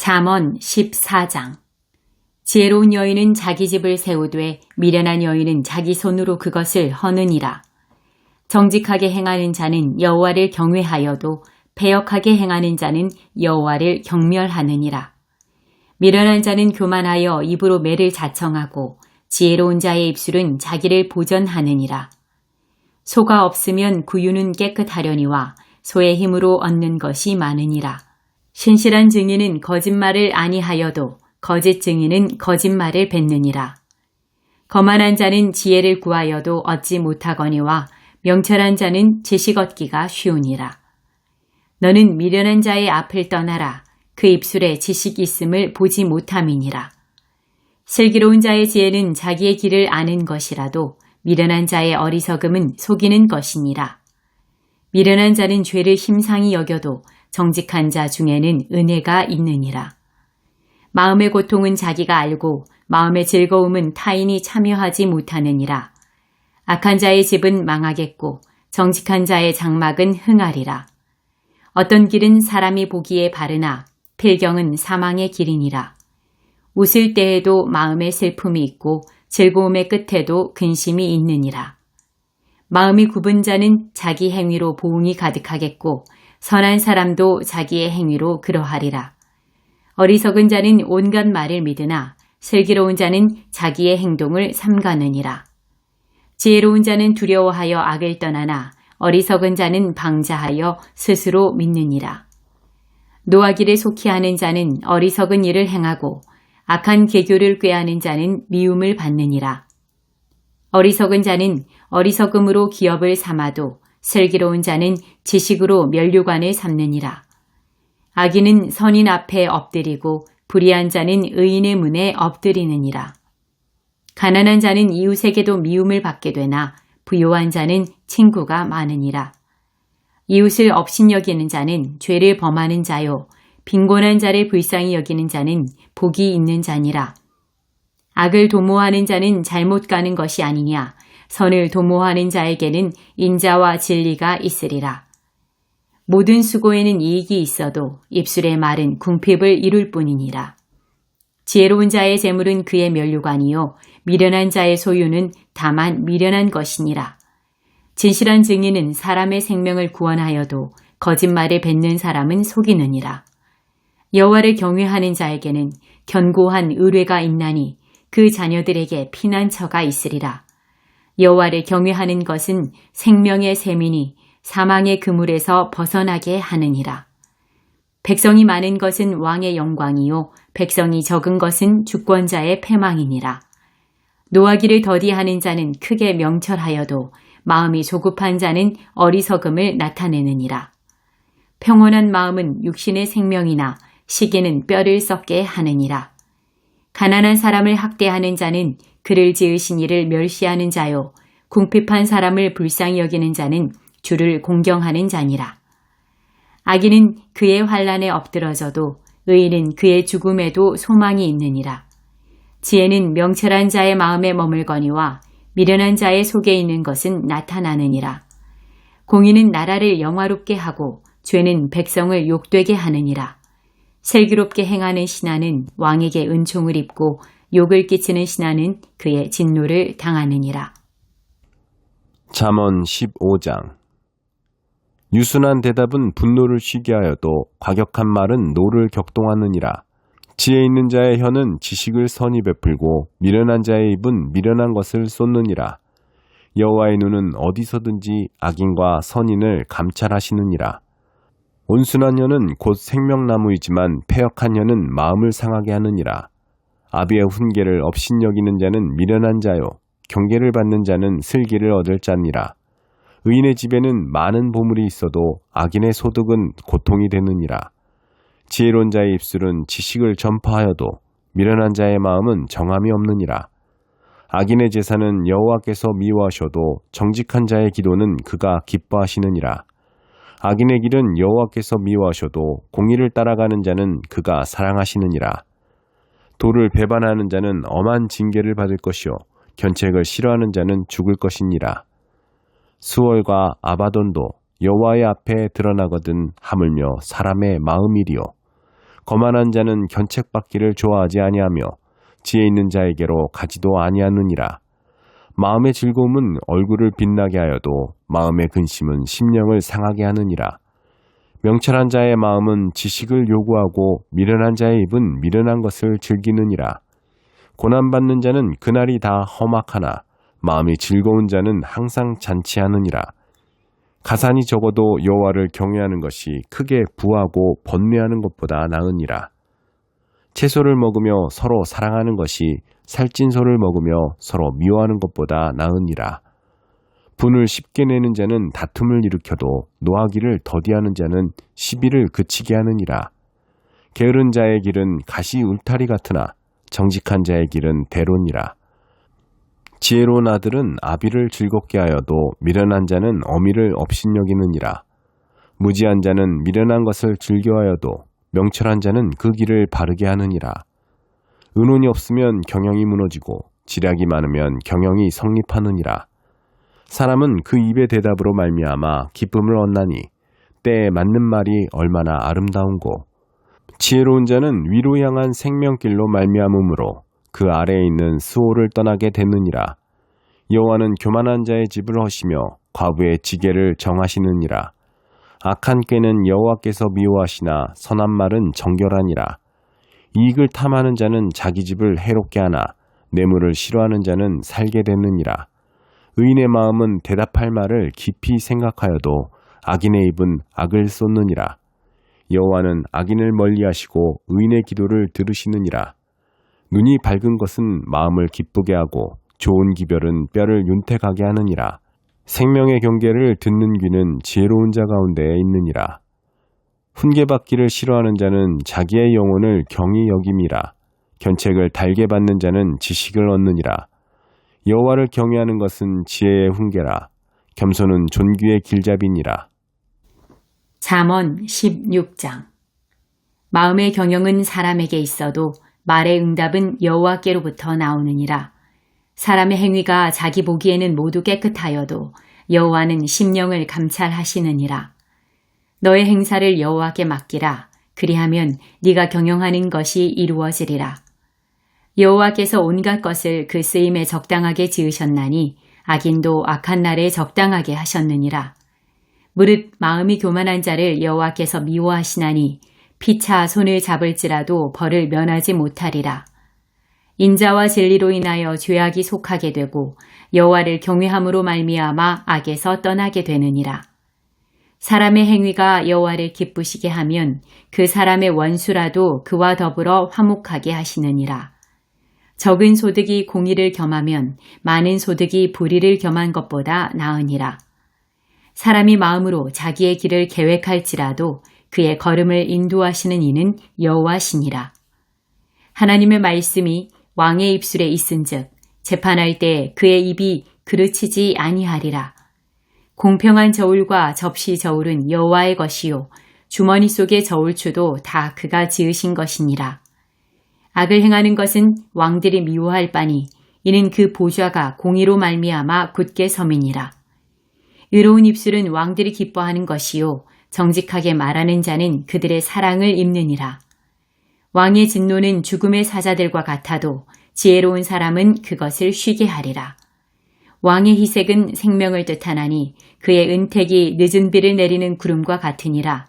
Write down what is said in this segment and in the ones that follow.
잠언 14장. 지혜로운 여인은 자기 집을 세우되 미련한 여인은 자기 손으로 그것을 허느니라. 정직하게 행하는 자는 여호와를 경외하여도 패역하게 행하는 자는 여호와를 경멸하느니라. 미련한 자는 교만하여 입으로 매를 자청하고 지혜로운 자의 입술은 자기를 보전하느니라. 소가 없으면 구유는 깨끗하려니와 소의 힘으로 얻는 것이 많으니라. 신실한 증인은 거짓말을 아니하여도 거짓 증인은 거짓말을 뱉느니라. 거만한 자는 지혜를 구하여도 얻지 못하거니와 명철한 자는 지식 얻기가 쉬우니라. 너는 미련한 자의 앞을 떠나라. 그 입술에 지식이 있음을 보지 못함이니라. 슬기로운 자의 지혜는 자기의 길을 아는 것이라도 미련한 자의 어리석음은 속이는 것이니라. 미련한 자는 죄를 심상히 여겨도 정직한 자 중에는 은혜가 있느니라. 마음의 고통은 자기가 알고 마음의 즐거움은 타인이 참여하지 못하느니라. 악한 자의 집은 망하겠고 정직한 자의 장막은 흥하리라. 어떤 길은 사람이 보기에 바르나 필경은 사망의 길이니라. 웃을 때에도 마음에 슬픔이 있고 즐거움의 끝에도 근심이 있느니라. 마음이 굽은 자는 자기 행위로 보응이 가득하겠고 선한 사람도 자기의 행위로 그러하리라. 어리석은 자는 온갖 말을 믿으나 슬기로운 자는 자기의 행동을 삼가느니라. 지혜로운 자는 두려워하여 악을 떠나나 어리석은 자는 방자하여 스스로 믿느니라. 노하기를 속히 하는 자는 어리석은 일을 행하고 악한 계교를 꾀하는 자는 미움을 받느니라. 어리석은 자는 어리석음으로 기업을 삼아도 슬기로운 자는 지식으로 면류관을 삼느니라. 악인은 선인 앞에 엎드리고 불의한 자는 의인의 문에 엎드리느니라. 가난한 자는 이웃에게도 미움을 받게 되나 부요한 자는 친구가 많으니라. 이웃을 업신여기는 자는 죄를 범하는 자요 빈곤한 자를 불쌍히 여기는 자는 복이 있는 자니라. 악을 도모하는 자는 잘못 가는 것이 아니냐 선을 도모하는 자에게는 인자와 진리가 있으리라. 모든 수고에는 이익이 있어도 입술의 말은 궁핍을 이룰 뿐이니라. 지혜로운 자의 재물은 그의 면류관이요 미련한 자의 소유는 다만 미련한 것이니라. 진실한 증인은 사람의 생명을 구원하여도 거짓말을 뱉는 사람은 속이느니라. 여호와를 경외하는 자에게는 견고한 의뢰가 있나니 그 자녀들에게 피난처가 있으리라. 여호와를 경외하는 것은 생명의 셈이니 사망의 그물에서 벗어나게 하느니라. 백성이 많은 것은 왕의 영광이요 백성이 적은 것은 주권자의 패망이니라. 노하기를 더디하는 자는 크게 명철하여도 마음이 조급한 자는 어리석음을 나타내느니라. 평온한 마음은 육신의 생명이나 시기는 뼈를 썩게 하느니라. 가난한 사람을 학대하는 자는 그를 지으신 이를 멸시하는 자요 궁핍한 사람을 불쌍히 여기는 자는 주를 공경하는 자니라. 악인은 그의 환난에 엎드러져도 의인은 그의 죽음에도 소망이 있느니라. 지혜는 명철한 자의 마음에 머물거니와 미련한 자의 속에 있는 것은 나타나느니라. 공의는 나라를 영화롭게 하고 죄는 백성을 욕되게 하느니라. 슬기롭게 행하는 신하는 왕에게 은총을 입고 욕을 끼치는 신하는 그의 진노를 당하느니라. 잠언 15장. 유순한 대답은 분노를 쉬게 하여도 과격한 말은 노를 격동하느니라. 지혜 있는 자의 혀는 지식을 선히 베풀고 미련한 자의 입은 미련한 것을 쏟느니라. 여호와의 눈은 어디서든지 악인과 선인을 감찰하시느니라. 온순한 혀는 곧 생명나무이지만 패역한 혀는 마음을 상하게 하느니라. 아비의 훈계를 업신여기는 자는 미련한 자요 경계를 받는 자는 슬기를 얻을 자니라. 의인의 집에는 많은 보물이 있어도 악인의 소득은 고통이 되느니라. 지혜로운 자의 입술은 지식을 전파하여도 미련한 자의 마음은 정함이 없느니라. 악인의 제사는 여호와께서 미워하셔도 정직한 자의 기도는 그가 기뻐하시느니라. 악인의 길은 여호와께서 미워하셔도 공의를 따라가는 자는 그가 사랑하시느니라. 도를 배반하는 자는 엄한 징계를 받을 것이요 견책을 싫어하는 자는 죽을 것이니라. 수월과 아바돈도 여호와의 앞에 드러나거든 하물며 사람의 마음이리요 거만한 자는 견책받기를 좋아하지 아니하며 지혜 있는 자에게로 가지도 아니하느니라. 마음의 즐거움은 얼굴을 빛나게 하여도 마음의 근심은 심령을 상하게 하느니라. 명철한 자의 마음은 지식을 요구하고 미련한 자의 입은 미련한 것을 즐기느니라. 고난받는 자는 그날이 다 험악하나 마음이 즐거운 자는 항상 잔치하느니라. 가산이 적어도 여호와를 경외하는 것이 크게 부하고 번뇌하는 것보다 나으니라. 채소를 먹으며 서로 사랑하는 것이 살찐 소를 먹으며 서로 미워하는 것보다 나으니라. 분을 쉽게 내는 자는 다툼을 일으켜도 노하기를 더디하는 자는 시비를 그치게 하느니라. 게으른 자의 길은 가시 울타리 같으나 정직한 자의 길은 대로니라. 지혜로운 아들은 아비를 즐겁게 하여도 미련한 자는 어미를 업신여기느니라. 무지한 자는 미련한 것을 즐겨하여도 명철한 자는 그 길을 바르게 하느니라. 의논이 없으면 경영이 무너지고 지략이 많으면 경영이 성립하느니라. 사람은 그 입의 대답으로 말미암아 기쁨을 얻나니 때에 맞는 말이 얼마나 아름다운고. 지혜로운 자는 위로 향한 생명길로 말미암음으로 그 아래에 있는 스올을 떠나게 되느니라. 여호와는 교만한 자의 집을 허시며 과부의 지게를 정하시느니라. 악한 꾀는 여호와께서 미워하시나 선한 말은 정결하니라. 이익을 탐하는 자는 자기 집을 해롭게 하나 뇌물을 싫어하는 자는 살게 되느니라. 의인의 마음은 대답할 말을 깊이 생각하여도 악인의 입은 악을 쏟느니라. 여호와는 악인을 멀리하시고 의인의 기도를 들으시느니라. 눈이 밝은 것은 마음을 기쁘게 하고 좋은 기별은 뼈를 윤택하게 하느니라. 생명의 경계를 듣는 귀는 지혜로운 자 가운데에 있느니라. 훈계받기를 싫어하는 자는 자기의 영혼을 경히 여김이라. 견책을 달게 받는 자는 지식을 얻느니라. 여호와를 경외하는 것은 지혜의 훈계라. 겸손은 존귀의 길잡이니라. 잠언 16장. 마음의 경영은 사람에게 있어도 말의 응답은 여호와께로부터 나오느니라. 사람의 행위가 자기 보기에는 모두 깨끗하여도 여호와는 심령을 감찰하시느니라. 너의 행사를 여호와께 맡기라. 그리하면 네가 경영하는 것이 이루어지리라. 여호와께서 온갖 것을 그 쓰임에 적당하게 지으셨나니 악인도 악한 날에 적당하게 하셨느니라. 무릇 마음이 교만한 자를 여호와께서 미워하시나니 피차 손을 잡을지라도 벌을 면하지 못하리라. 인자와 진리로 인하여 죄악이 속하게 되고 여호와를 경외함으로 말미암아 악에서 떠나게 되느니라. 사람의 행위가 여호와를 기쁘시게 하면 그 사람의 원수라도 그와 더불어 화목하게 하시느니라. 적은 소득이 공의를 겸하면 많은 소득이 불의를 겸한 것보다 나으니라. 사람이 마음으로 자기의 길을 계획할지라도 그의 걸음을 인도하시는 이는 여호와시니라. 하나님의 말씀이 왕의 입술에 있은즉 재판할 때 그의 입이 그르치지 아니하리라. 공평한 저울과 접시 저울은 여호와의 것이요 주머니 속의 저울추도 다 그가 지으신 것이니라. 악을 행하는 것은 왕들이 미워할 바니 이는 그 보좌가 공의로 말미암아 굳게 섬이니라. 의로운 입술은 왕들이 기뻐하는 것이요 정직하게 말하는 자는 그들의 사랑을 입느니라. 왕의 진노는 죽음의 사자들과 같아도 지혜로운 사람은 그것을 쉬게 하리라. 왕의 희색은 생명을 뜻하나니 그의 은택이 늦은 비를 내리는 구름과 같으니라.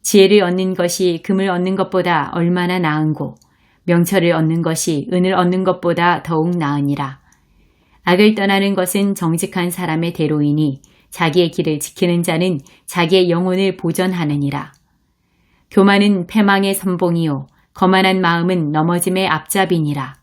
지혜를 얻는 것이 금을 얻는 것보다 얼마나 나은고 명철을 얻는 것이 은을 얻는 것보다 더욱 나으니라. 악을 떠나는 것은 정직한 사람의 대로이니 자기의 길을 지키는 자는 자기의 영혼을 보전하느니라. 교만은 패망의 선봉이요 거만한 마음은 넘어짐의 앞잡이니라.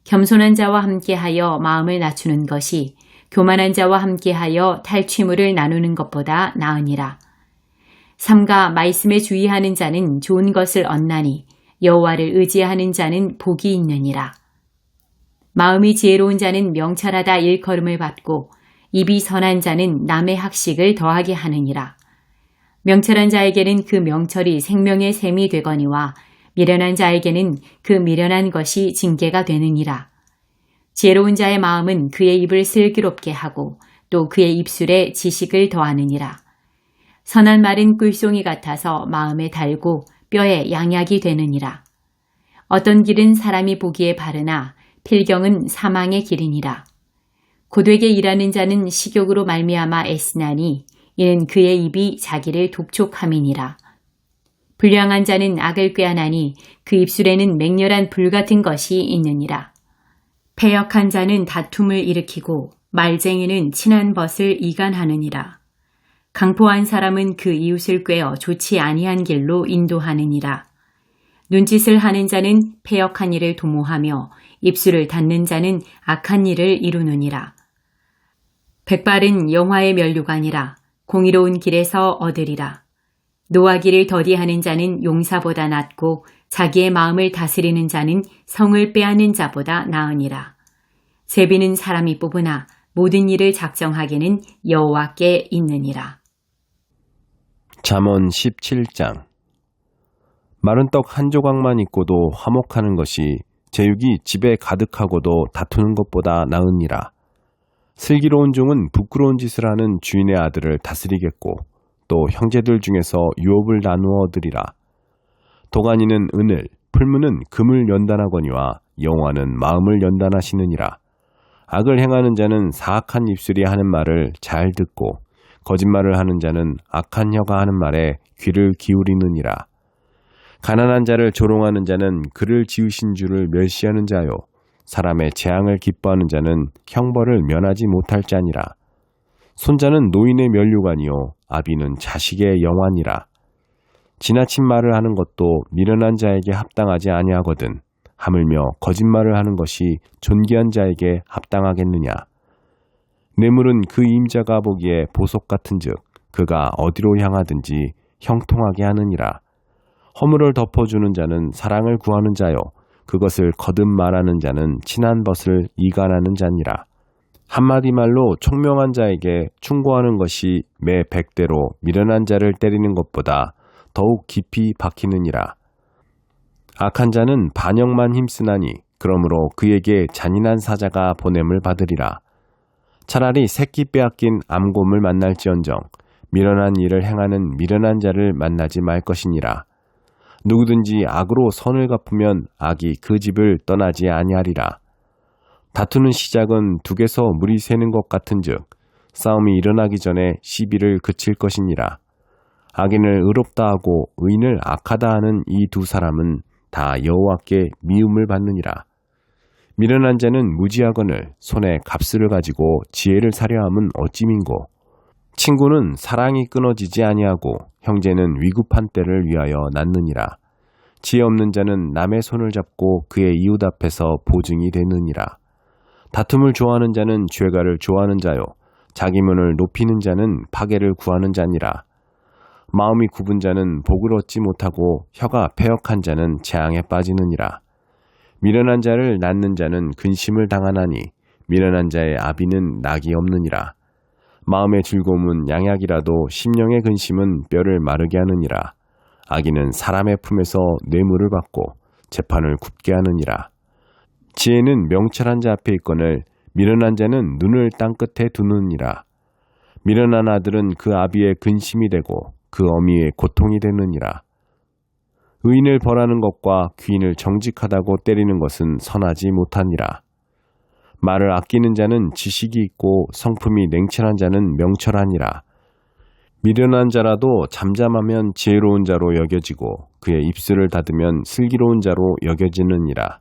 겸손한 자와 함께하여 마음을 낮추는 것이 교만한 자와 함께하여 탈취물을 나누는 것보다 나으니라. 삼가 말씀에 주의하는 자는 좋은 것을 얻나니 여호와를 의지하는 자는 복이 있느니라. 마음이 지혜로운 자는 명철하다 일컬음을 받고 입이 선한 자는 남의 학식을 더하게 하느니라. 명철한 자에게는 그 명철이 생명의 샘이 되거니와 미련한 자에게는 그 미련한 것이 징계가 되느니라. 지혜로운 자의 마음은 그의 입을 슬기롭게 하고 또 그의 입술에 지식을 더하느니라. 선한 말은 꿀송이 같아서 마음에 달고 뼈에 양약이 되느니라. 어떤 길은 사람이 보기에 바르나 필경은 사망의 길이니라. 고되게 일하는 자는 식욕으로 말미암아 애쓰나니 이는 그의 입이 자기를 독촉함이니라. 불량한 자는 악을 꾀하나니 그 입술에는 맹렬한 불 같은 것이 있느니라. 패역한 자는 다툼을 일으키고 말쟁이는 친한 벗을 이간하느니라. 강포한 사람은 그 이웃을 꾀어 좋지 아니한 길로 인도하느니라. 눈짓을 하는 자는 패역한 일을 도모하며 입술을 닫는 자는 악한 일을 이루느니라. 백발은 영화의 면류관이라 공의로운 길에서 얻으리라. 노하기를 더디하는 자는 용사보다 낫고 자기의 마음을 다스리는 자는 성을 빼앗는 자보다 나으니라. 제비는 사람이 뽑으나 모든 일을 작정하기는 여호와께 있느니라. 잠언 17장. 마른 떡 한 조각만 있고도 화목하는 것이 제육이 집에 가득하고도 다투는 것보다 나으니라. 슬기로운 종은 부끄러운 짓을 하는 주인의 아들을 다스리겠고 또 형제들 중에서 유업을 나누어 얻으리라. 도가니는 은을, 풀무는 금을 연단하거니와 여호와는 마음을 연단하시느니라. 악을 행하는 자는 사악한 입술이 하는 말을 잘 듣고 거짓말을 하는 자는 악한 혀가 하는 말에 귀를 기울이느니라. 가난한 자를 조롱하는 자는 그를 지으신 주를 멸시하는 자요. 사람의 재앙을 기뻐하는 자는 형벌을 면하지 못할 자니라. 손자는 노인의 면류관이요 아비는 자식의 영환이라. 지나친 말을 하는 것도 미련한 자에게 합당하지 아니하거든 하물며 거짓말을 하는 것이 존귀한 자에게 합당하겠느냐. 뇌물은 그 임자가 보기에 보석 같은즉 그가 어디로 향하든지 형통하게 하느니라. 허물을 덮어주는 자는 사랑을 구하는 자요 그것을 거듭 말하는 자는 친한 벗을 이간하는 자니라. 한마디 말로 총명한 자에게 충고하는 것이 매 100대로 미련한 자를 때리는 것보다 더욱 깊이 박히느니라. 악한 자는 반역만 힘쓰나니 그러므로 그에게 잔인한 사자가 보냄을 받으리라. 차라리 새끼 빼앗긴 암곰을 만날지언정 미련한 일을 행하는 미련한 자를 만나지 말 것이니라. 누구든지 악으로 선을 갚으면 악이 그 집을 떠나지 아니하리라. 다투는 시작은 둑에서 물이 새는 것 같은즉 싸움이 일어나기 전에 시비를 그칠 것이니라. 악인을 의롭다 하고 의인을 악하다 하는 이 두 사람은 다 여호와께 미움을 받느니라. 미련한 자는 무지하거늘 손에 값을 가지고 지혜를 사려 함은 어찌민고. 친구는 사랑이 끊어지지 아니하고 형제는 위급한 때를 위하여 낳느니라. 지혜 없는 자는 남의 손을 잡고 그의 이웃 앞에서 보증이 되느니라. 다툼을 좋아하는 자는 죄가를 좋아하는 자요 자기 문을 높이는 자는 파괴를 구하는 자니라. 마음이 굽은 자는 복을 얻지 못하고 혀가 패역한 자는 재앙에 빠지느니라. 미련한 자를 낳는 자는 근심을 당하나니 미련한 자의 아비는 낙이 없느니라. 마음의 즐거움은 양약이라도 심령의 근심은 뼈를 마르게 하느니라. 악인은 사람의 품에서 뇌물을 받고 재판을 굽게 하느니라. 지혜는 명철한 자 앞에 있거늘 미련한 자는 눈을 땅끝에 두느니라. 미련한 아들은 그 아비의 근심이 되고 그 어미의 고통이 되느니라. 의인을 벌하는 것과 귀인을 정직하다고 때리는 것은 선하지 못하니라. 말을 아끼는 자는 지식이 있고 성품이 냉철한 자는 명철하니라. 미련한 자라도 잠잠하면 지혜로운 자로 여겨지고 그의 입술을 닫으면 슬기로운 자로 여겨지느니라.